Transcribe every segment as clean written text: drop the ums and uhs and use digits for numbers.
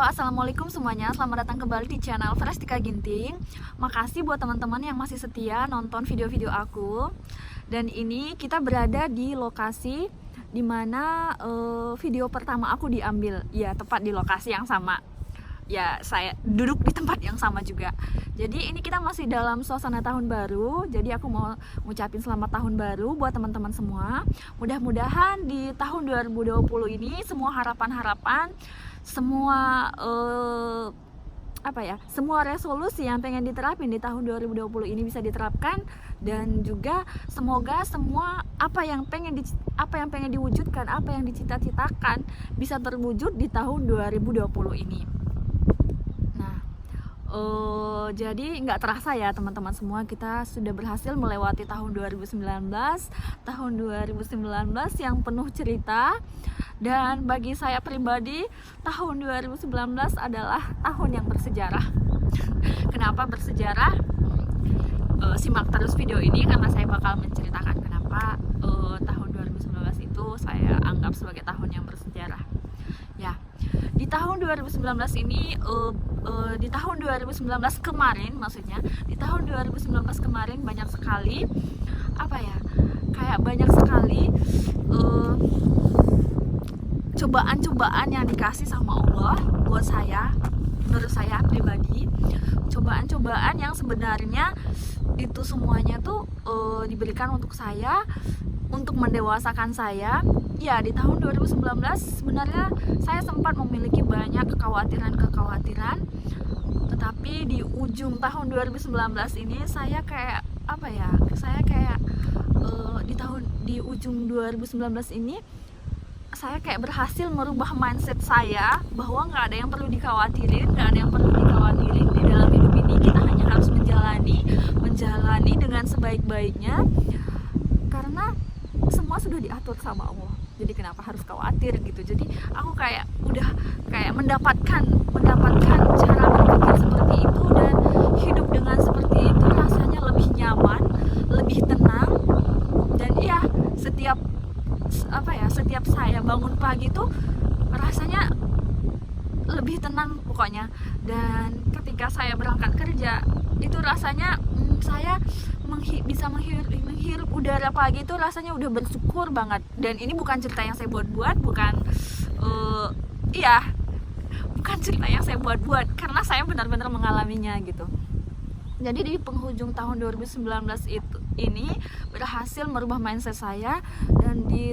Assalamualaikum semuanya. Selamat datang kembali di channel Verestika Ginting. Makasih buat teman-teman yang masih setia nonton video-video aku. Dan ini kita berada di lokasi dimana video pertama aku diambil. Ya, tepat di lokasi yang sama. Ya, saya duduk di tempat yang sama juga. Jadi ini kita masih dalam suasana tahun baru. Jadi aku mau ngucapin selamat tahun baru buat teman-teman semua. Mudah-mudahan di tahun 2020 ini semua harapan-harapan, semua semua resolusi yang pengen diterapin di tahun 2020 ini bisa diterapkan, dan juga semoga semua apa yang pengen diwujudkan, apa yang dicita-citakan bisa terwujud di tahun 2020 ini. Jadi nggak terasa ya teman-teman semua, kita sudah berhasil melewati tahun 2019 yang penuh cerita. Dan bagi saya pribadi, tahun 2019 adalah tahun yang bersejarah. Kenapa bersejarah? Simak terus video ini karena saya bakal menceritakan kenapa tahun 2019 itu saya anggap sebagai tahun yang bersejarah. Ya, di tahun 2019 ini, di tahun 2019 kemarin, maksudnya di tahun 2019 kemarin banyak sekali banyak sekali cobaan-cobaan yang dikasih sama Allah buat saya, menurut saya pribadi. Cobaan-cobaan yang sebenarnya itu semuanya tuh diberikan untuk saya, untuk mendewasakan saya. Ya, di tahun 2019 sebenarnya saya sempat memiliki banyak kekhawatiran, tetapi di ujung tahun 2019 ini saya kayak di ujung 2019 ini saya kayak berhasil merubah mindset saya bahwa nggak ada yang perlu dikhawatirin di dalam hidup ini. Kita hanya harus menjalani dengan sebaik-baiknya, karena semua sudah diatur sama Allah. Jadi kenapa harus khawatir gitu. Jadi aku udah mendapatkan cara berpikir seperti itu, dan hidup dengan seperti itu rasanya lebih nyaman, lebih tenang. Dan ya, setiap saya bangun pagi tuh rasanya lebih tenang pokoknya. Dan ketika saya berangkat kerja itu rasanya saya bisa menghirup udara pagi itu rasanya udah bersyukur banget. Dan ini bukan cerita yang saya buat-buat, bukan cerita yang saya buat-buat, karena saya benar-benar mengalaminya gitu. Jadi di penghujung tahun 2019 ini berhasil merubah mindset saya, dan di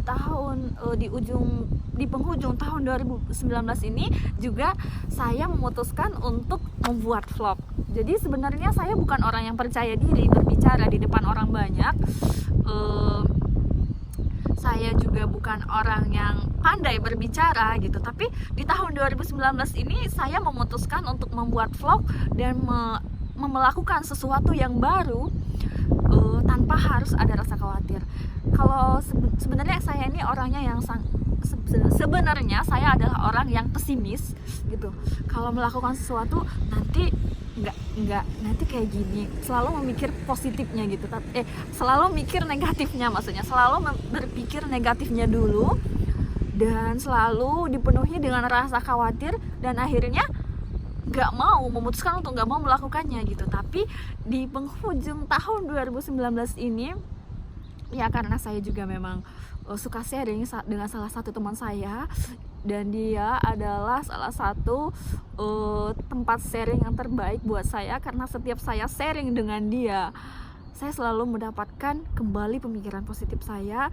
penghujung tahun 2019 ini juga saya memutuskan untuk membuat vlog. Jadi sebenarnya saya bukan orang yang percaya diri berbicara di depan orang banyak. Saya juga bukan orang yang pandai berbicara gitu. Tapi di tahun 2019 ini saya memutuskan untuk membuat vlog dan melakukan sesuatu yang baru tanpa harus ada rasa khawatir. Kalau sebenarnya saya ini orangnya yang sebenarnya saya adalah orang yang pesimis gitu. Kalau melakukan sesuatu nanti nanti kayak gini, selalu memikir positifnya gitu. Selalu mikir negatifnya, maksudnya selalu berpikir negatifnya dulu, dan selalu dipenuhi dengan rasa khawatir, dan akhirnya memutuskan untuk nggak mau melakukannya gitu. Tapi di penghujung tahun 2019 ini, ya karena saya juga memang suka sharing dengan salah satu teman saya, dan dia adalah salah satu tempat sharing yang terbaik buat saya, karena setiap saya sharing dengan dia, saya selalu mendapatkan kembali pemikiran positif saya.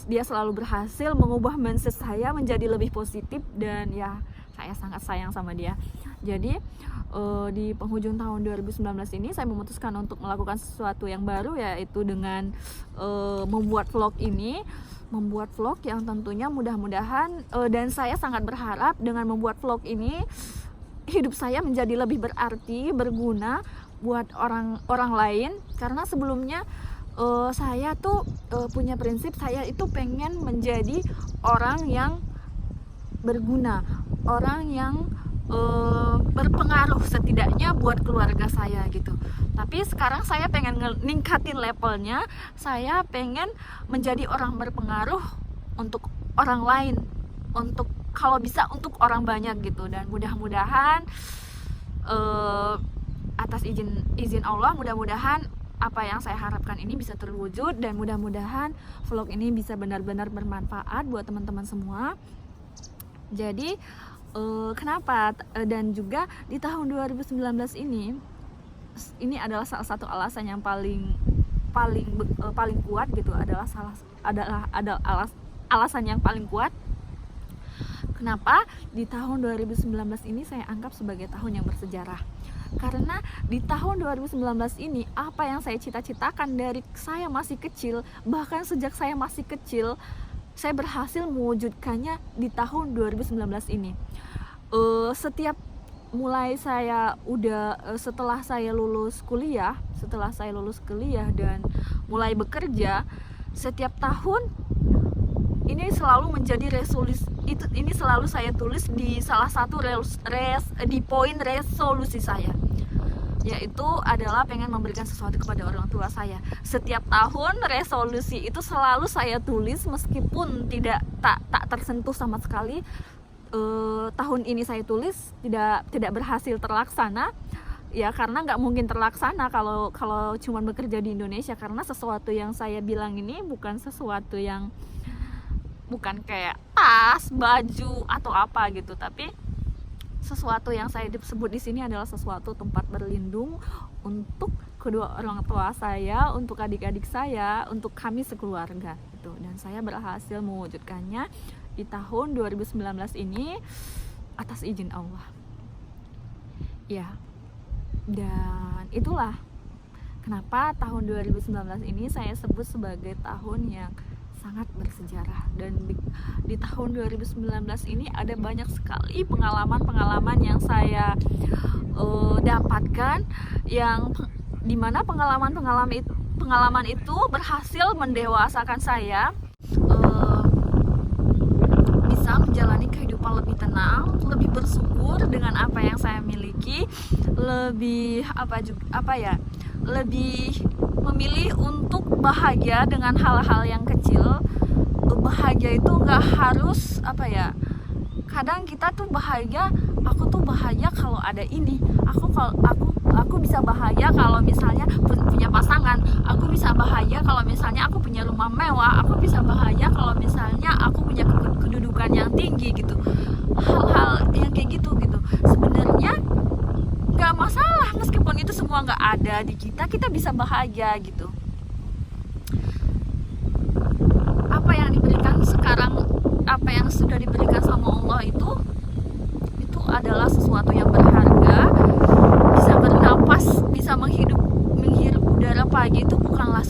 Dia selalu berhasil mengubah mindset saya menjadi lebih positif, dan ya saya sangat sayang sama dia. Jadi di penghujung tahun 2019 ini saya memutuskan untuk melakukan sesuatu yang baru, yaitu dengan membuat vlog yang tentunya mudah-mudahan, dan saya sangat berharap dengan membuat vlog ini hidup saya menjadi lebih berarti, berguna buat orang lain. Karena sebelumnya saya tuh punya prinsip, saya itu pengen menjadi orang yang berguna, orang yang berpengaruh setidaknya buat keluarga saya gitu. Tapi sekarang saya pengen ningkatin levelnya, saya pengen menjadi orang berpengaruh untuk orang lain, untuk kalau bisa untuk orang banyak gitu. Dan mudah-mudahan atas izin Allah, mudah-mudahan apa yang saya harapkan ini bisa terwujud, dan mudah-mudahan vlog ini bisa benar-benar bermanfaat buat teman-teman semua. Jadi kenapa, dan juga di tahun 2019 ini adalah salah satu alasan yang paling kuat gitu, alasan yang paling kuat kenapa di tahun 2019 ini saya anggap sebagai tahun yang bersejarah. Karena di tahun 2019 ini apa yang saya cita-citakan dari saya masih kecil, bahkan sejak saya masih kecil, saya berhasil mewujudkannya di tahun 2019 ini. Setiap mulai saya setelah saya lulus kuliah dan mulai bekerja, setiap tahun ini selalu menjadi resolusi ini selalu saya tulis di salah satu di poin resolusi saya, yaitu adalah pengen memberikan sesuatu kepada orang tua saya. Setiap tahun resolusi itu selalu saya tulis, meskipun tak tersentuh sama sekali. Tahun ini saya tulis tidak berhasil terlaksana, ya karena nggak mungkin terlaksana kalau cuman bekerja di Indonesia, karena sesuatu yang saya bilang ini bukan sesuatu yang bukan kayak tas, baju atau apa gitu, tapi sesuatu yang saya sebut di sini adalah sesuatu tempat berlindung untuk kedua orang tua saya, untuk adik-adik saya, untuk kami sekeluarga gitu. Dan saya berhasil mewujudkannya di tahun 2019 ini atas izin Allah. Ya. Dan itulah kenapa tahun 2019 ini saya sebut sebagai tahun yang sangat bersejarah. Dan di tahun 2019 ini ada banyak sekali pengalaman yang saya dapatkan, yang dimana pengalaman itu berhasil mendewasakan saya, bisa menjalani kehidupan lebih tenang, lebih bersyukur dengan apa yang saya miliki, lebih lebih memilih untuk bahagia dengan hal-hal yang kecil. Bahagia itu nggak harus kadang kita tuh bahagia, aku tuh bahagia kalau ada ini, aku bisa bahagia kalau misalnya punya pasangan, aku bisa bahagia kalau misalnya aku punya rumah mewah, aku bisa bahagia kalau misalnya aku punya kedudukan yang tinggi gitu. Hal-hal yang kayak gitu sebenarnya nggak masalah, meskipun itu semua nggak ada di kita bisa bahagia gitu. Apa yang diberikan sekarang, apa yang sudah diberikan sama Allah itu adalah sesuatu yang berharga. Bisa bernapas, bisa menghirup udara pagi itu bukanlah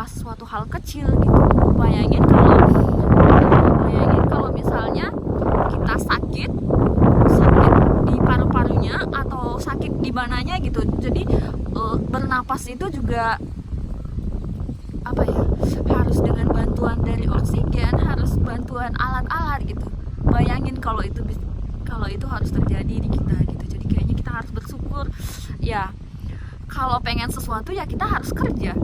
sesuatu hal kecil gitu. Bayangin kalau misalnya kita sakit di paru-parunya atau sakit di mananya gitu. Jadi bernapas itu juga harus dengan bantuan dari oksigen, harus bantuan alat-alat gitu. Bayangin kalau itu harus terjadi di kita gitu. Jadi kayaknya kita harus bersyukur ya. Kalau pengen sesuatu ya kita harus kerja,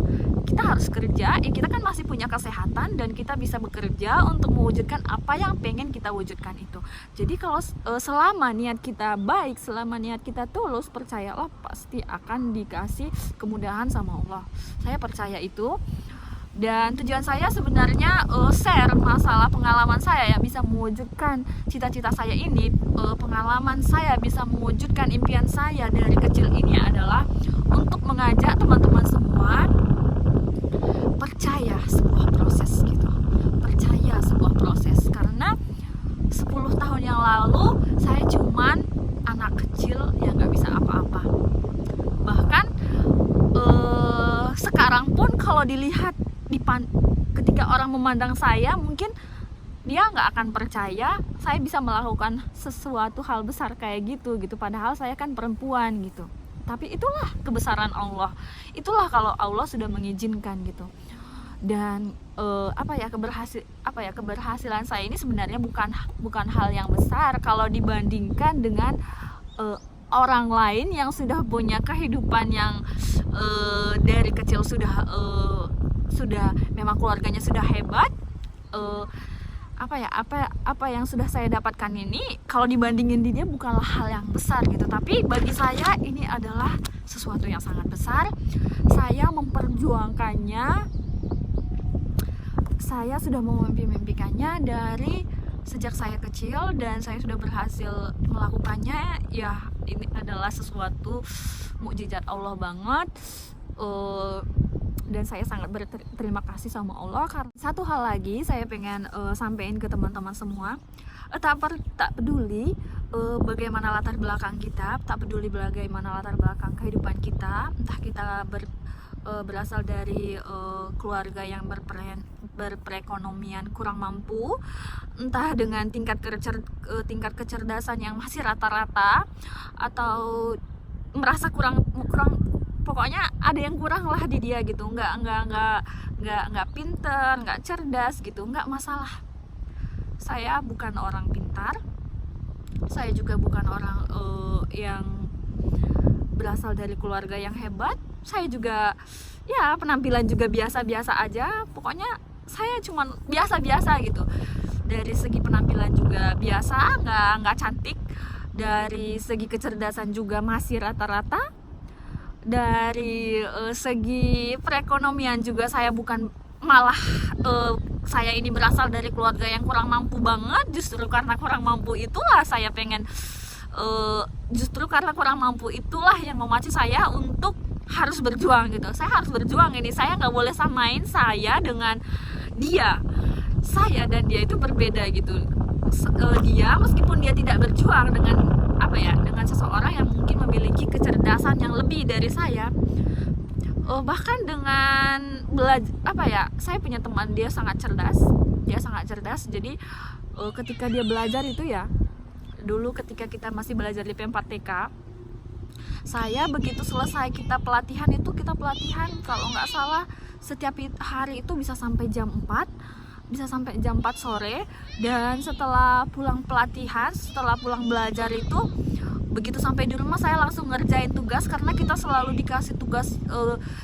ya kita kan masih punya kesehatan dan kita bisa bekerja untuk mewujudkan apa yang pengen kita wujudkan itu. Jadi kalau selama niat kita baik, selama niat kita tulus, percayalah pasti akan dikasih kemudahan sama Allah. Saya percaya itu. Dan tujuan saya sebenarnya share masalah pengalaman saya yang bisa mewujudkan cita-cita saya ini. Pengalaman saya bisa mewujudkan impian saya dari kecil ini adalah untuk mengajak teman-teman semua percaya sebuah proses gitu. Percaya sebuah proses, karena 10 tahun yang lalu saya cuman anak kecil yang gak bisa apa-apa. Bahkan sekarang pun kalau dilihat ketika orang memandang saya, mungkin dia nggak akan percaya saya bisa melakukan sesuatu hal besar kayak gitu. Padahal saya kan perempuan gitu. Tapi itulah kebesaran Allah. Itulah kalau Allah sudah mengizinkan gitu. Dan keberhasilan saya ini sebenarnya bukan hal yang besar kalau dibandingkan dengan orang lain yang sudah punya kehidupan yang dari kecil sudah memang keluarganya sudah hebat, apa yang sudah saya dapatkan ini kalau dibandingin di dia bukanlah hal yang besar gitu, tapi bagi saya ini adalah sesuatu yang sangat besar. Saya memperjuangkannya, saya sudah memimpi-mimpikannya dari sejak saya kecil dan saya sudah berhasil melakukannya. Ya, ini adalah sesuatu mukjizat Allah banget. Dan saya sangat berterima kasih sama Allah. Karena satu hal lagi saya pengen sampein ke teman-teman semua, tak peduli bagaimana latar belakang kita, tak peduli bagaimana latar belakang kehidupan kita, entah kita berasal dari keluarga yang berperekonomian kurang mampu, entah dengan tingkat kecerdasan yang masih rata-rata, atau merasa kurang pokoknya ada yang kurang lah di dia gitu, nggak pinter, nggak cerdas gitu, nggak masalah. Saya bukan orang pintar, saya juga bukan orang yang berasal dari keluarga yang hebat, saya juga ya penampilan juga biasa-biasa aja, pokoknya saya cuman biasa-biasa gitu. Dari segi penampilan juga biasa, nggak cantik. Dari segi kecerdasan juga masih rata-rata. Dari segi perekonomian juga saya bukan, malah saya ini berasal dari keluarga yang kurang mampu banget. Justru karena kurang mampu itulah saya pengen justru karena kurang mampu itulah yang memacu saya untuk harus berjuang gitu. Saya harus berjuang ini, saya nggak boleh samain saya dengan dia. Saya dan dia itu berbeda gitu. Dia meskipun dia tidak berjuang dengan dengan seseorang yang mungkin memiliki kecerdasan yang lebih dari saya, bahkan dengan saya punya teman, dia sangat cerdas. Jadi ketika dia belajar itu ya, dulu ketika kita masih belajar di P4TK, saya begitu selesai kita pelatihan kalau nggak salah setiap hari itu bisa sampai jam 4 sore. Dan setelah pulang pelatihan, setelah pulang belajar itu, begitu sampai di rumah saya langsung ngerjain tugas, karena kita selalu dikasih tugas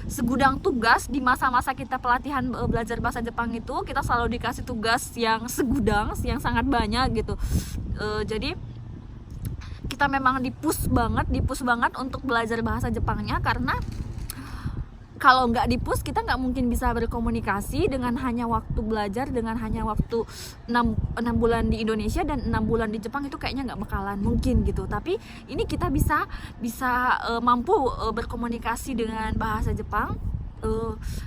segudang tugas di masa-masa kita pelatihan belajar bahasa Jepang itu. Kita selalu dikasih tugas yang segudang, yang sangat banyak gitu. Jadi kita memang dipush banget untuk belajar bahasa Jepangnya, karena kalau nggak dipush kita nggak mungkin bisa berkomunikasi dengan hanya waktu belajar, dengan hanya waktu 6 bulan di Indonesia dan 6 bulan di Jepang, itu kayaknya nggak bakalan mungkin gitu. Tapi ini kita bisa mampu berkomunikasi dengan bahasa Jepang,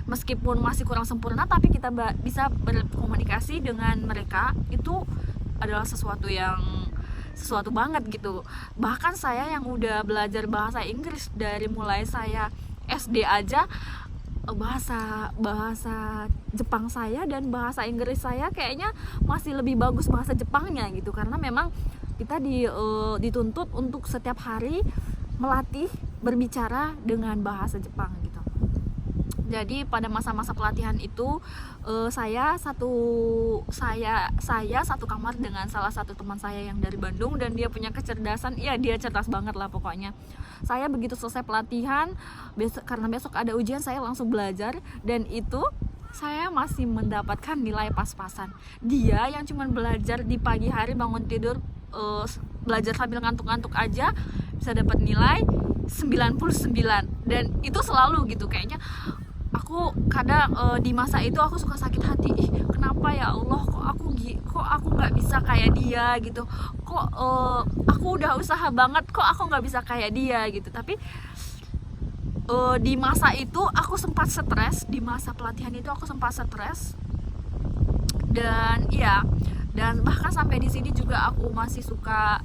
meskipun masih kurang sempurna, tapi kita bisa berkomunikasi dengan mereka. Itu adalah sesuatu banget gitu. Bahkan saya yang udah belajar bahasa Inggris dari mulai saya SD aja, bahasa Jepang saya dan bahasa Inggris saya kayaknya masih lebih bagus bahasa Jepangnya gitu, karena memang kita dituntut untuk setiap hari melatih berbicara dengan bahasa Jepang gitu. Jadi pada masa-masa pelatihan itu saya satu kamar dengan salah satu teman saya yang dari Bandung, dan dia punya kecerdasan, ya dia cerdas banget lah pokoknya. Saya begitu selesai pelatihan, karena besok ada ujian, saya langsung belajar, dan itu saya masih mendapatkan nilai pas-pasan. Dia yang cuma belajar di pagi hari, bangun tidur, belajar sambil ngantuk-ngantuk aja bisa dapat nilai 99. Dan itu selalu gitu, kayaknya aku kadang di masa itu aku suka sakit hati, kenapa ya Allah, kok aku nggak bisa kayak dia gitu, kok aku udah usaha banget, kok aku nggak bisa kayak dia gitu. Tapi di masa itu aku sempat stres, di masa pelatihan itu aku sempat stres, dan bahkan sampai di sini juga aku masih suka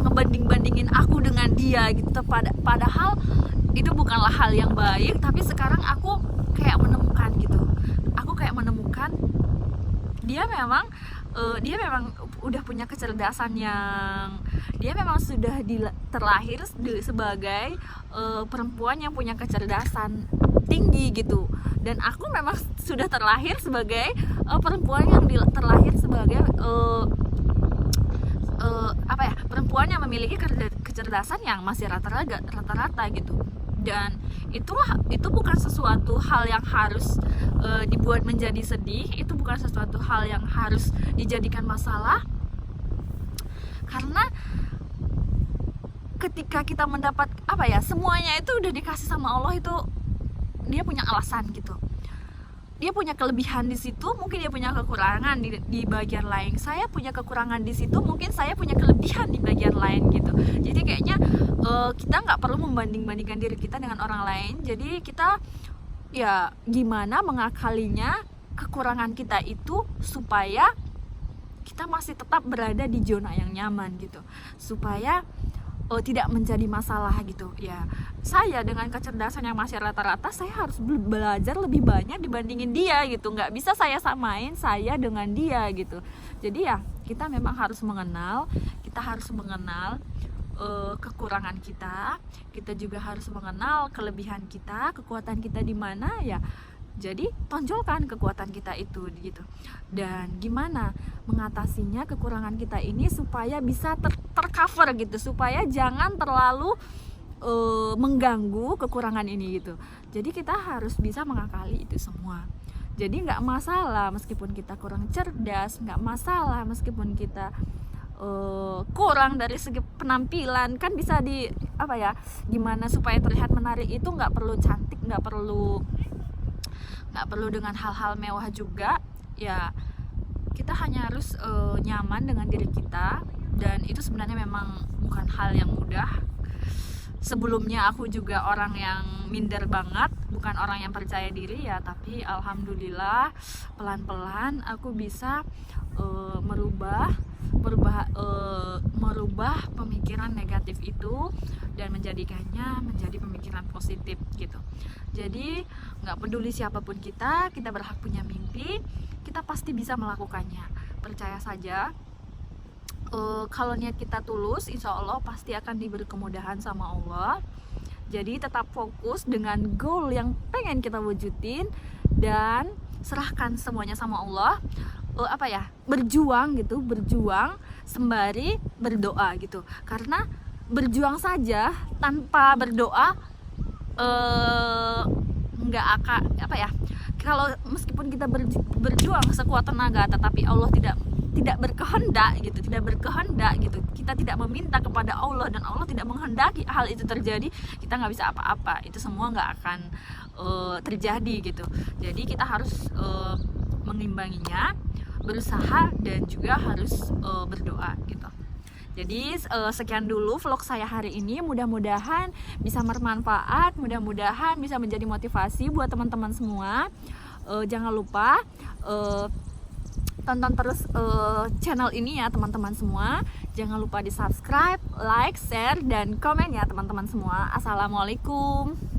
ngebanding-bandingin aku dengan dia gitu. Padahal itu bukanlah hal yang baik, tapi sekarang aku kayak menemukan dia memang udah punya kecerdasan yang, dia memang sudah terlahir sebagai perempuan yang punya kecerdasan tinggi gitu, dan aku memang sudah terlahir sebagai perempuan yang terlahir sebagai perempuan yang memiliki kecerdasan yang masih rata-rata gitu. Dan itu bukan sesuatu hal yang harus dibuat menjadi sedih, itu bukan sesuatu hal yang harus dijadikan masalah. Karena ketika kita mendapat semuanya itu udah dikasih sama Allah, itu dia punya alasan gitu. Dia punya kelebihan di situ, mungkin dia punya kekurangan di bagian lain. Saya punya kekurangan di situ, mungkin saya punya kelebihan di bagian lain gitu. Jadi kayaknya kita nggak perlu membanding-bandingkan diri kita dengan orang lain. Jadi kita ya gimana mengakalinya kekurangan kita itu supaya kita masih tetap berada di zona yang nyaman gitu, supaya tidak menjadi masalah gitu ya. Saya dengan kecerdasan yang masih rata-rata, saya harus belajar lebih banyak dibandingin dia gitu. Nggak bisa saya samain saya dengan dia gitu. Jadi ya kita memang harus mengenal, kekurangan kita. Kita juga harus mengenal kelebihan kita, kekuatan kita di mana ya. Jadi tonjolkan kekuatan kita itu gitu. Dan gimana mengatasinya kekurangan kita ini supaya bisa tercover gitu, supaya jangan terlalu mengganggu kekurangan ini gitu. Jadi kita harus bisa mengakali itu semua. Jadi nggak masalah meskipun kita kurang cerdas, nggak masalah meskipun kita kurang dari segi penampilan. Kan bisa gimana supaya terlihat menarik itu nggak perlu cantik, nggak perlu dengan hal-hal mewah juga ya. Kita hanya harus nyaman dengan diri kita, dan itu sebenarnya memang bukan hal yang mudah. Sebelumnya aku juga orang yang minder banget, bukan orang yang percaya diri ya, tapi alhamdulillah pelan-pelan aku bisa merubah pemikiran negatif itu dan menjadikannya menjadi pemikiran positif gitu. Jadi nggak peduli siapapun kita berhak punya mimpi, kita pasti bisa melakukannya. Percaya saja, kalau niat kita tulus, insya Allah pasti akan diberi kemudahan sama Allah. Jadi tetap fokus dengan goal yang pengen kita wujudin dan serahkan semuanya sama Allah. Berjuang sembari berdoa gitu. Karena berjuang saja tanpa berdoa nggak akan kalau meskipun kita berjuang sekuat tenaga tetapi Allah tidak berkehendak gitu, kita tidak meminta kepada Allah dan Allah tidak menghendaki hal itu terjadi, kita nggak bisa apa-apa. Itu semua nggak akan terjadi gitu. Jadi kita harus mengimbanginya, berusaha dan juga harus berdoa gitu. Jadi sekian dulu vlog saya hari ini, mudah-mudahan bisa bermanfaat, mudah-mudahan bisa menjadi motivasi buat teman-teman semua. Jangan lupa tonton terus channel ini ya teman-teman semua. Jangan lupa di subscribe, like, share, dan komen ya teman-teman semua. Assalamualaikum.